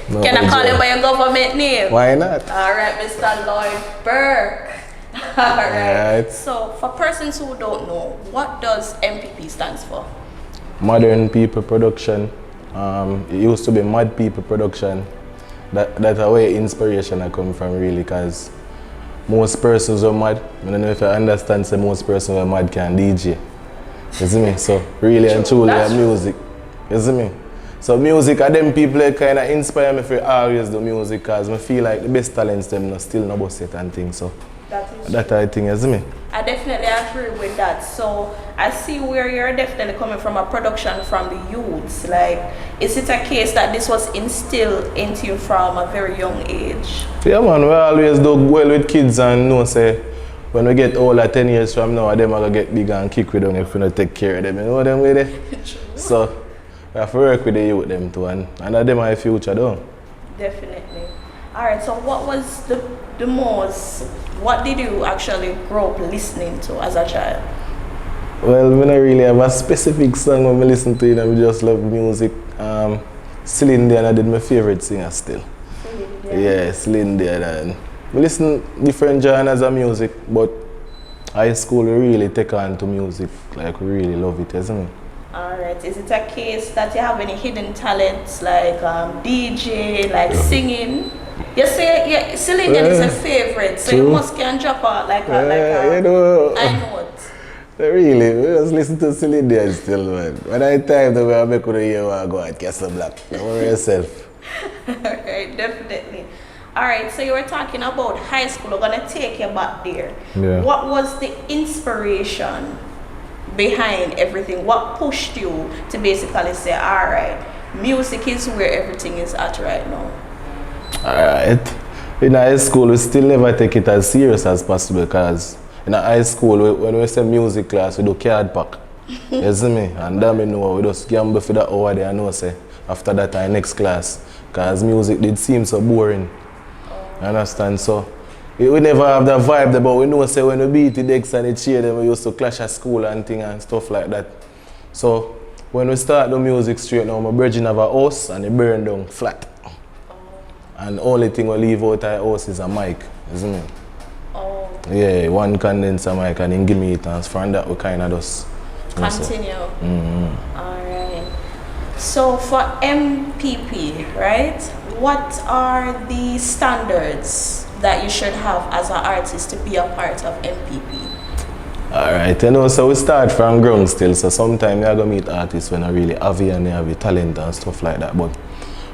No, Can I call you by your government name? Why not? Alright, Mr. Lloyd Burke. Alright. So, for persons who don't know, what does MPP stands for? Modern People Production. It used to be Mad People Production. That's where inspiration I come from, really, because most persons are mad. I don't know if you understand, so most persons are mad can DJ. You see me? So really and truly music. You see me? So music, them people kind of inspire me for always do music, because I feel like the best talents them still no boss it and things. So that I think, you see me? I definitely agree with that. So I see where you're definitely coming from, a production from the youths. Like, is it a case that this was instilled into you from a very young age? Yeah man, we always do well with kids and know say when we get older, 10 years from now, them are going to get bigger and kick with them if we don't take care of them. You know them with it? So we have to work with the youth them too, and them are the future though. Definitely. Alright, so what was the most, what did you actually grow up listening to as a child? Well, I don't really have a specific song when I listen to it, I just love music. Stinga did my favorite singer still. Yeah, Stinga. We listen different genres of music, but high school we really take on to music, like we really love it, isn't it? Alright, is it a case that you have any hidden talents like DJ, like singing? You say singing is a favorite, so you must can drop out like a you know, I know it. Really, we just listen to Stinga still, man. When I time the way I make with hear I go at Castleblack. Don't worry yourself. Alright, definitely. Alright, so you were talking about high school. We're gonna take you back there. Yeah. What was the inspiration behind everything? What pushed you to basically say, alright, music is where everything is at right now? Alright. In high school, we still never take it as serious as possible, because in high school, when we say music class, we do card pack. You see me? And then we know we just gamble for that hour there and know say after that our next class. Because music did seem so boring. You understand? So we never have that vibe there, but we know say when we beat the decks and the chair, then we used to clash at school and things and stuff like that. So when we start the music straight now, my brethren have a house and it burn down flat. And the only thing we leave out of the house is a mic, isn't it? Oh. Yeah, one condenser mic and then give me it, and from that we kind of just continue. Alright. So for MPP, right? What are the standards that you should have as an artist to be a part of MPP? Alright, you know, so we start from ground still, so sometimes you're going to meet artists when they really have it and they have the talent and stuff like that, but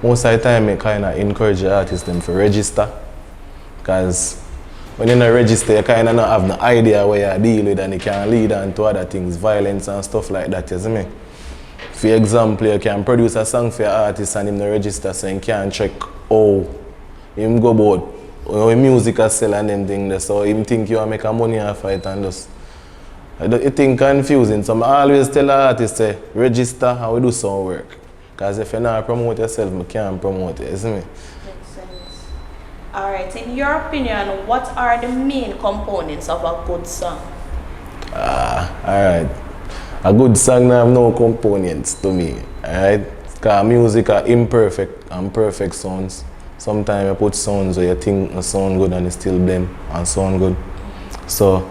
most of the time I kind of encourage the artists them to register, because when you don't register, you kind of not have no idea where you deal with, and it can lead on to other things, violence and stuff like that, you see me? For example, you can produce a song for your artist and him not register, so you can't check how him go about, how music is sell and them things, so him think you make a money off it and just, it think confusing. So I always tell the artist, say, register and we do some work. Because if you not promote yourself, you can't promote it, you see me? Makes sense. Alright, in your opinion, what are the main components of a good song? Alright. A good song have no components to me, alright? Because music are imperfect and perfect sounds. Sometimes you put sounds where you think it sound good and it still blend and sound good. So,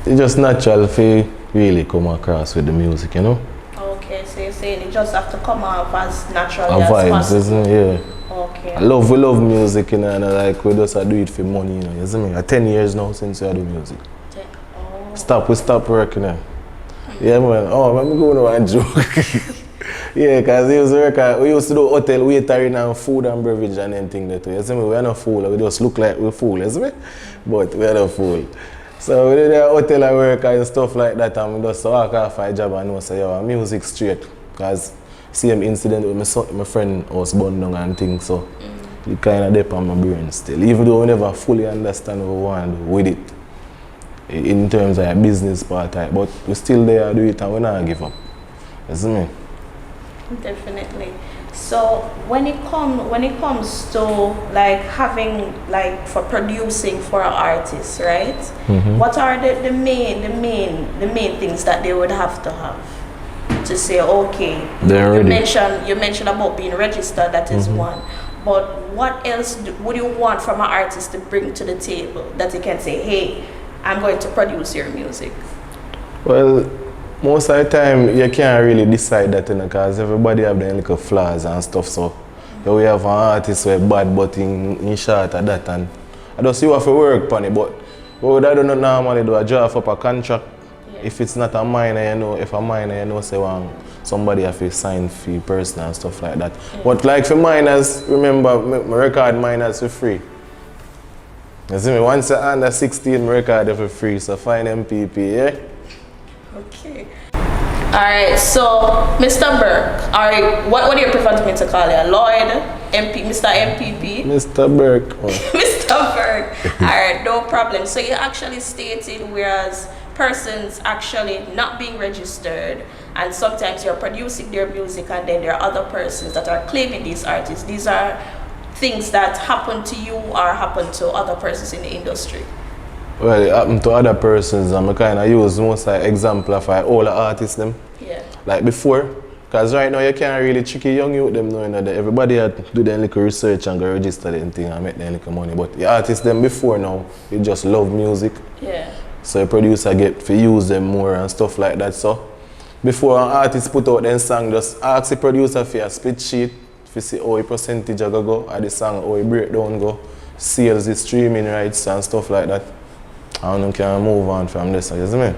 it's just natural for really come across with the music, you know? Okay, so you're saying it just have to come off as naturally A as vibes, possible. isn't it? Yeah. Okay. We love music, you know, and like we just do it for money, you know. You see me? 10 years now since I do music. We stop working now. Yeah, man. Oh, I'm going to one joke. Yeah, because we used to do hotel waitering and food and beverage and anything that way. You see me? We're not fool. We just look like we're fool, you see me? But we're not fool. So we did a hotel and work and stuff like that, and we just walk off our job and know say, yo, music straight. Because same incident with my friend was burned down and things, so it kind of dip on my brain still. Even though we never fully understand what we want to do with it, in terms of a business part, but we still there do it and we not give up. You see me? Definitely. So when it comes to like having like for producing for an artist, right? What are the main things that they would have to have to say, okay, you mentioned about being registered, that is one. But what else would you want from an artist to bring to the table that you can say, hey, I'm going to produce your music? Well, most of the time you can't really decide that, because everybody have their little flaws and stuff. So we have an artist who is bad, but in short at that, and I just you have to work on it. But what I don't normally do, I draft up a contract. Yeah. If it's not a minor, if a minor, say somebody have to sign for person and stuff like that. Yeah. But like for minors, remember, my record minors for free. You see me, once you're under 16, my record for free, so find MPP, yeah? Okay. Alright, so Mr. Burke, alright, what do you prefer me to call you? Lloyd, Mr. MPP? Mr. Burke. Oh. Mr. Burke. Alright, no problem. So you actually stated whereas persons actually not being registered, and sometimes you're producing their music and then there are other persons that are claiming these artists. These are things that happen to you or happen to other persons in the industry. Well, it happened to other persons, and I kind of use most like example of all the artists them. Yeah. Like before, because right now you can't really tricky young youth them knowing that everybody had to do their little research and go register them thing and make their little money. But the artists them before now, they just love music. Yeah. So a producer get to use them more and stuff like that. So before an artist put out their song, just ask the producer for a split sheet to see how a percentage go at the song, how a breakdown go, sales, the streaming rights and stuff like that. And you can move on from this, you see me?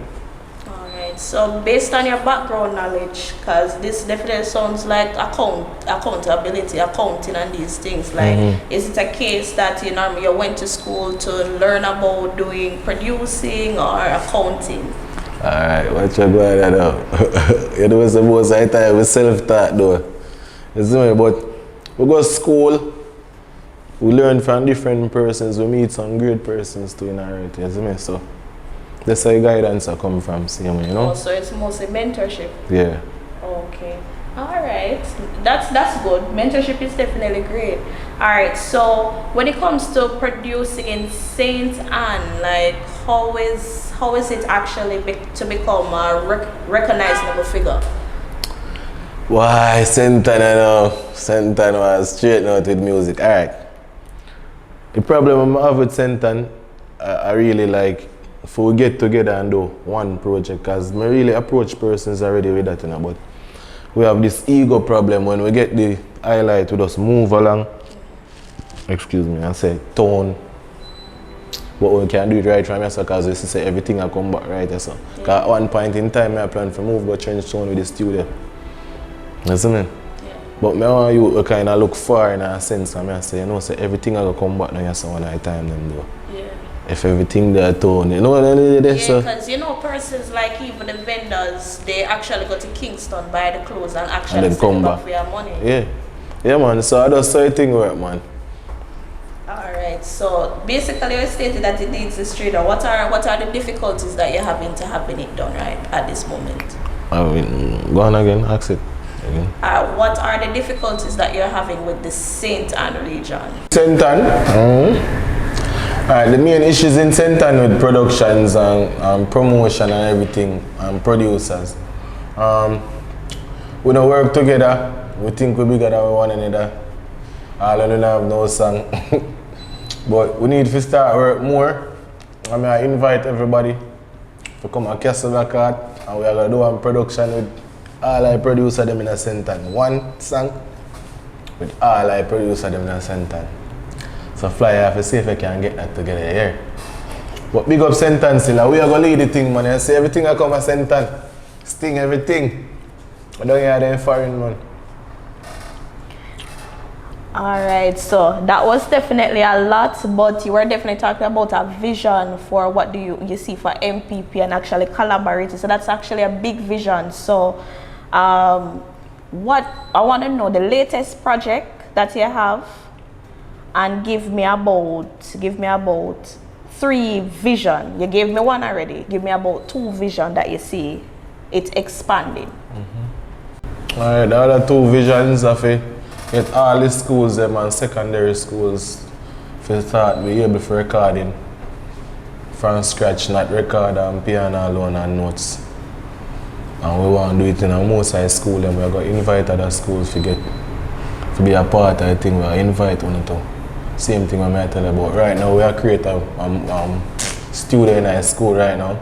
Alright, so based on your background knowledge, because this definitely sounds like accountability, accounting and these things, like is it a case that you went to school to learn about doing producing or accounting? Alright, what you going to do? You know, suppose I time we self-taught though. You see me? But we go to school, we learn from different persons, we meet some great persons too in our right, you see me? So that's how guidance I come from, same, you know? Oh, so it's mostly mentorship? Yeah. Okay. Alright. That's good. Mentorship is definitely great. Alright, so when it comes to producing in St. Anne, like how is it actually to become a recognizable figure? Why, St. Anne was straight out with music. Alright. The problem I have with St. Anne, I really like if we get together and do one project, because I really approach persons already with that, but we have this ego problem when we get the highlight, we just move along, excuse me, and say tone. But we can do it right from here, because we say everything will come back right. So. Yeah. At one point in time, I plan to move, go change tone with the studio. You see me? But I want you to kind of look far in a sense, and I say, say everything will come back now, so one at a time them do. Yeah. If everything they're tone, yeah, because persons like even the vendors, they actually go to Kingston, buy the clothes and actually and come back for your money. Yeah. Yeah, man, so I just saw a thing work, man. Alright, so basically you stated that it needs a straight up. What are the difficulties that you're having to having it done right at this moment? I mean, go on again, ask it. What are the difficulties that you're having with the St. Anne region? St. Anne? Alright, the main issues in St. Anne with productions and promotion and everything, and producers. We don't work together. We think we're bigger than one another. All of them have no song. But we need to start work more. I invite everybody to come to Castleblack, and we are going to do one production with all I produce them in a St. Anne. One song with all I produce them in a St. Anne. So fly off and see if I can get that together here. But big up St. Anne still, we are going to lead the thing, man. And see everything I come at St. Anne. Sting everything. I don't hear them foreign, man. Alright, so that was definitely a lot, but you were definitely talking about a vision for what do you see for MPP and actually collaborating. So that's actually a big vision. So what I want to know the latest project that you have, and give me about 3 vision. You gave me one already. Give me about 2 vision that you see it expanding. Alright, the other 2 visions of it. Get all the schools them and secondary schools to start be able for recording from scratch, not record on piano alone and notes. And we want to do it in a most high school, and we are going to invite other schools to be a part of the thing. We are invite on it too. Same thing I tell you about. Right now we are creating a student in high school right now.